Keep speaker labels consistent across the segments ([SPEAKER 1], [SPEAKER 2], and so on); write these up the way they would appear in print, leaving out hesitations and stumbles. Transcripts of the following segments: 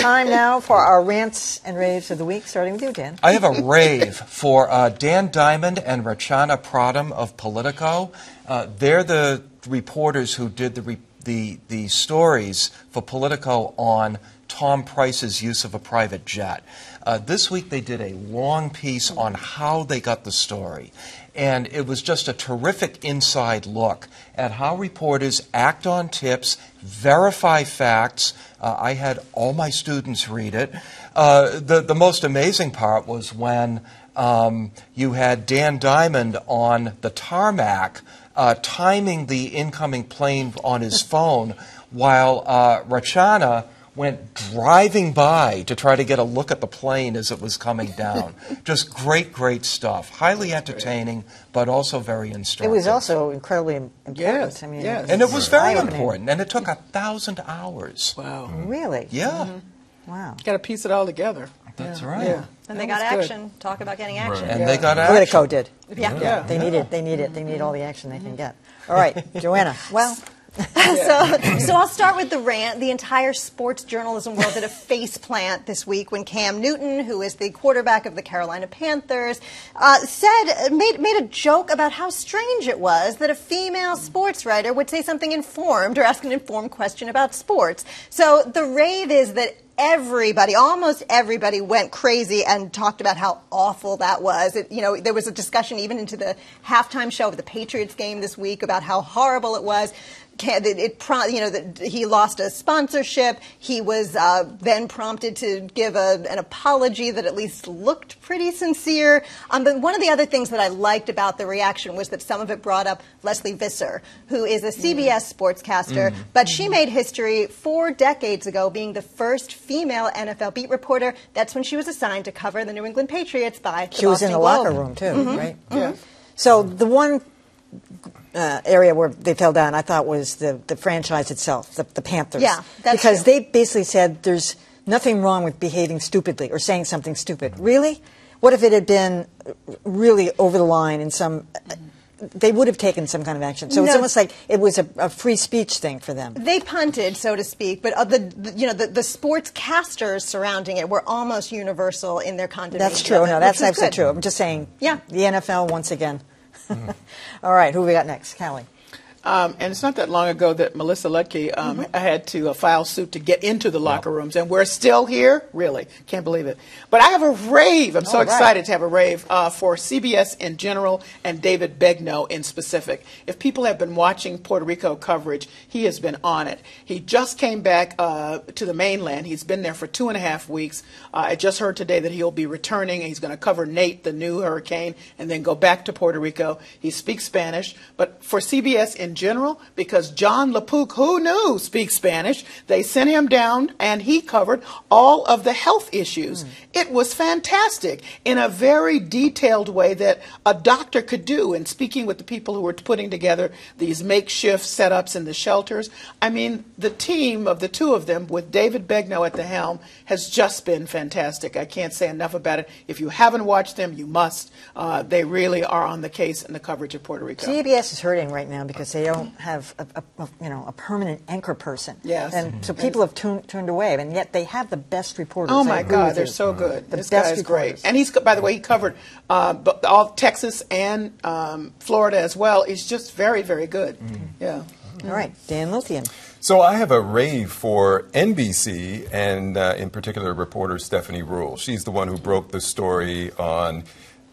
[SPEAKER 1] time now for our rants and raves of the week, starting with you, Dan.
[SPEAKER 2] I have a rave for Dan Diamond and Rachana Prada of Politico. They're the reporters who did the stories for Politico on Tom Price's use of a private jet. This week they did a long piece on how they got the story. And it was just a terrific inside look at how reporters act on tips, verify facts. I had all my students read it. The most amazing part was when you had Dan Diamond on the tarmac timing the incoming plane on his phone while Rachana went driving by to try to get a look at the plane as it was coming down. Just great, great stuff. Highly entertaining, but also very instructive.
[SPEAKER 1] It was also incredibly important.
[SPEAKER 3] Yes,
[SPEAKER 1] I mean,
[SPEAKER 3] yes.
[SPEAKER 2] And it was very important, and it took 1,000 hours.
[SPEAKER 3] Wow.
[SPEAKER 1] Really?
[SPEAKER 2] Yeah.
[SPEAKER 1] Wow.
[SPEAKER 3] Got to piece it all together.
[SPEAKER 2] That's right.
[SPEAKER 3] Yeah.
[SPEAKER 4] And they got action. Talk about getting action.
[SPEAKER 2] And they got action.
[SPEAKER 1] Politico did.
[SPEAKER 4] Yeah.
[SPEAKER 1] They need it. They need it. They need all the action they can get. All right, Joanna. Well,
[SPEAKER 4] So I'll start with the rant. The entire sports journalism world did a face plant this week when Cam Newton, who is the quarterback of the Carolina Panthers, made a joke about how strange it was that a female sports writer would say something informed or ask an informed question about sports. So the rave is that almost everybody went crazy and talked about how awful that was. There was a discussion even into the halftime show of the Patriots game this week about how horrible it was. He lost a sponsorship. He was then prompted to give an apology that at least looked pretty sincere. But one of the other things that I liked about the reaction was that some of it brought up Leslie Visser, who is a CBS sportscaster, but she made history 4 decades ago being the first female NFL beat reporter. That's when she was assigned to cover the New England Patriots by the Boston Globe.
[SPEAKER 1] she was in the locker room, too, right?
[SPEAKER 3] Yeah.
[SPEAKER 1] So the one area where they fell down, I thought, was the franchise itself, the Panthers.
[SPEAKER 4] Yeah, that's
[SPEAKER 1] because
[SPEAKER 4] true.
[SPEAKER 1] they basically said there's nothing wrong with behaving stupidly or saying something stupid. Really? What if it had been really over the line in some... They would have taken some kind of action. So it's almost like it was a free speech thing for them.
[SPEAKER 4] They punted, so to speak, but the sportscasters surrounding it were almost universal in their condemnation.
[SPEAKER 1] That's true. No, that's absolutely true. I'm just saying,
[SPEAKER 4] yeah.
[SPEAKER 1] The NFL once again. All right, who we got next? Callie.
[SPEAKER 3] And it's not that long ago that Melissa Lutke had to file suit to get into the locker rooms, and we're still here. Really, can't believe it. But I have a rave. I'm so excited to have a rave for CBS in general and David Begg in specific. If people have been watching Puerto Rico coverage, he has been on it. He just came back to the mainland. He's been there for 2.5 weeks. I just heard today that he'll be returning. He's going to cover Nate, the new hurricane, and then go back to Puerto Rico. He speaks Spanish, but for CBS in general, because John LaPook, who knew, speaks Spanish, they sent him down and he covered all of the health issues. It was fantastic in a very detailed way that a doctor could do, and speaking with the people who were putting together these makeshift setups in the shelters. I mean, the team of the two of them with David Begg at the helm has just been fantastic. I can't say enough about it. If you haven't watched them, you must. They really are on the case in the coverage of Puerto Rico.
[SPEAKER 1] CBS is hurting right now because they don't have a permanent anchor person.
[SPEAKER 3] Yes.
[SPEAKER 1] And so people have turned away, and yet they have the best reporters.
[SPEAKER 3] Oh my God, they're so good.
[SPEAKER 1] The
[SPEAKER 3] this
[SPEAKER 1] best
[SPEAKER 3] guy is
[SPEAKER 1] reporters.
[SPEAKER 3] great. And he's, by the way, he covered all Texas and Florida as well. He's just very, very good. Yeah.
[SPEAKER 1] All right, Dan Lothian.
[SPEAKER 5] So I have a rave for NBC and in particular reporter Stephanie Ruhle. She's the one who broke the story on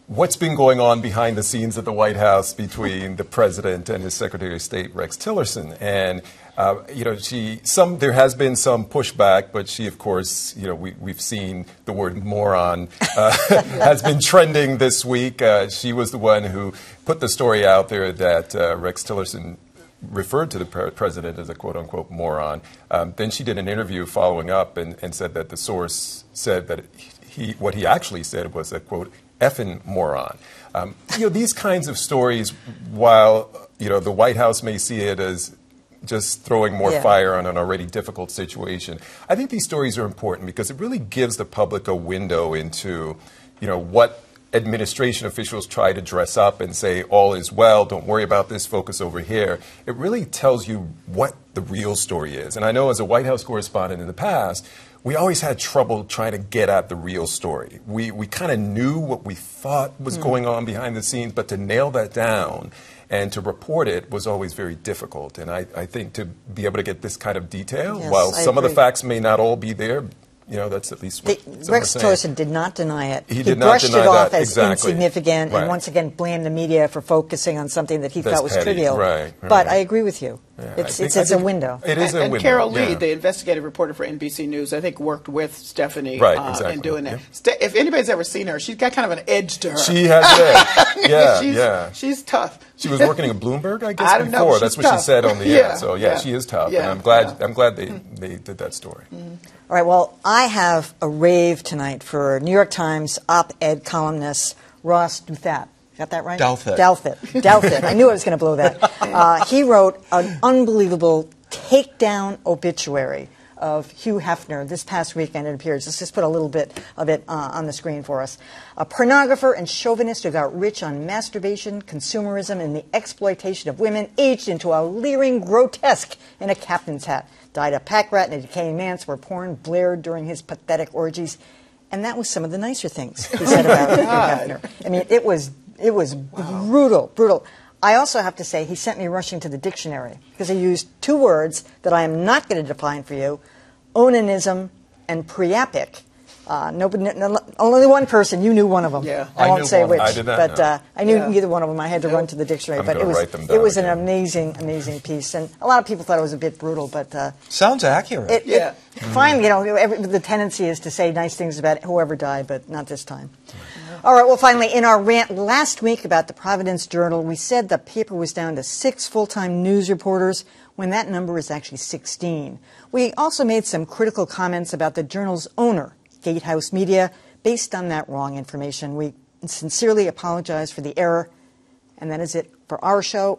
[SPEAKER 5] what's been going on behind the scenes at the White House between the president and his Secretary of State, Rex Tillerson. And, there has been some pushback, but she, of course, we've seen the word moron has been trending this week. She was the one who put the story out there that Rex Tillerson referred to the president as a quote-unquote moron. Then she did an interview following up and said that the source said that what he actually said was a, quote, effing moron. These kinds of stories, while, the White House may see it as just throwing more fire on an already difficult situation, I think these stories are important because it really gives the public a window into, what administration officials try to dress up and say, all is well, don't worry about this, focus over here. It really tells you what the real story is. And I know as a White House correspondent in the past, we always had trouble trying to get at the real story. We kind of knew what we thought was going on behind the scenes, but to nail that down and to report it was always very difficult. And I think to be able to get this kind of detail,
[SPEAKER 1] Yes,
[SPEAKER 5] while
[SPEAKER 1] I
[SPEAKER 5] some of the
[SPEAKER 1] agree.
[SPEAKER 5] facts may not all be there, you know, that's at least what some
[SPEAKER 1] Rex
[SPEAKER 5] are saying.
[SPEAKER 1] Tillerson did not deny it.
[SPEAKER 5] He did not
[SPEAKER 1] brushed
[SPEAKER 5] deny
[SPEAKER 1] it off
[SPEAKER 5] that,
[SPEAKER 1] as
[SPEAKER 5] exactly.
[SPEAKER 1] insignificant
[SPEAKER 5] Right.
[SPEAKER 1] and once again blamed the media for focusing on something that he
[SPEAKER 5] That's
[SPEAKER 1] thought was
[SPEAKER 5] petty.
[SPEAKER 1] trivial.
[SPEAKER 5] Right,
[SPEAKER 1] But
[SPEAKER 5] right.
[SPEAKER 1] I agree with you.
[SPEAKER 5] Yeah,
[SPEAKER 1] It's
[SPEAKER 5] I
[SPEAKER 1] a
[SPEAKER 5] think
[SPEAKER 1] window.
[SPEAKER 5] It is a
[SPEAKER 3] And
[SPEAKER 5] window.
[SPEAKER 3] Carol Lee,
[SPEAKER 5] yeah.
[SPEAKER 3] the investigative reporter for NBC News, I think worked with Stephanie
[SPEAKER 5] Right,
[SPEAKER 3] in
[SPEAKER 5] exactly.
[SPEAKER 3] doing that.
[SPEAKER 5] Yeah.
[SPEAKER 3] If anybody's ever seen her, she's got kind of an edge to her.
[SPEAKER 5] She has it. Yeah,
[SPEAKER 3] She's tough.
[SPEAKER 5] She was working at Bloomberg, I guess,
[SPEAKER 3] I don't know,
[SPEAKER 5] before.
[SPEAKER 3] she's
[SPEAKER 5] That's what she
[SPEAKER 3] tough.
[SPEAKER 5] said on the
[SPEAKER 3] Yeah,
[SPEAKER 5] air. So
[SPEAKER 3] yeah.
[SPEAKER 5] she is tough,
[SPEAKER 3] Yeah,
[SPEAKER 5] and I'm glad they did that story.
[SPEAKER 1] All right, well, I have a rave tonight for New York Times op-ed columnist Ross Douthat. Got that right? Douthat. I knew I was going to blow that. He wrote an unbelievable takedown obituary of Hugh Hefner this past weekend, it appears. Let's just put a little bit of it on the screen for us. A pornographer and chauvinist who got rich on masturbation, consumerism, and the exploitation of women, aged into a leering grotesque in a captain's hat. Died a pack rat in a decaying manse where porn blared during his pathetic orgies. And that was some of the nicer things he said about Hugh Hefner. I mean, it was brutal. I also have to say he sent me rushing to the dictionary because he used two words that I am not going to define for you, onanism and priapic. Only one person, you knew one of them.
[SPEAKER 3] Yeah.
[SPEAKER 1] I won't
[SPEAKER 2] knew
[SPEAKER 1] say
[SPEAKER 2] one.
[SPEAKER 1] which,
[SPEAKER 5] I did not
[SPEAKER 1] but
[SPEAKER 5] know.
[SPEAKER 1] I knew
[SPEAKER 3] Yeah.
[SPEAKER 1] either one of them. I had to run to the dictionary,
[SPEAKER 5] I'm
[SPEAKER 1] but
[SPEAKER 5] gonna
[SPEAKER 1] it
[SPEAKER 5] write them
[SPEAKER 1] was
[SPEAKER 5] down
[SPEAKER 1] an
[SPEAKER 5] again.
[SPEAKER 1] amazing piece, and a lot of people thought it was a bit brutal, but
[SPEAKER 2] Sounds accurate.
[SPEAKER 1] finally, the tendency is to say nice things about whoever died, but not this time. All right, well, finally, in our rant last week about the Providence Journal, we said the paper was down to 6 full-time news reporters when that number is actually 16. We also made some critical comments about the Journal's owner, Gatehouse Media, based on that wrong information. We sincerely apologize for the error, and that is it for our show.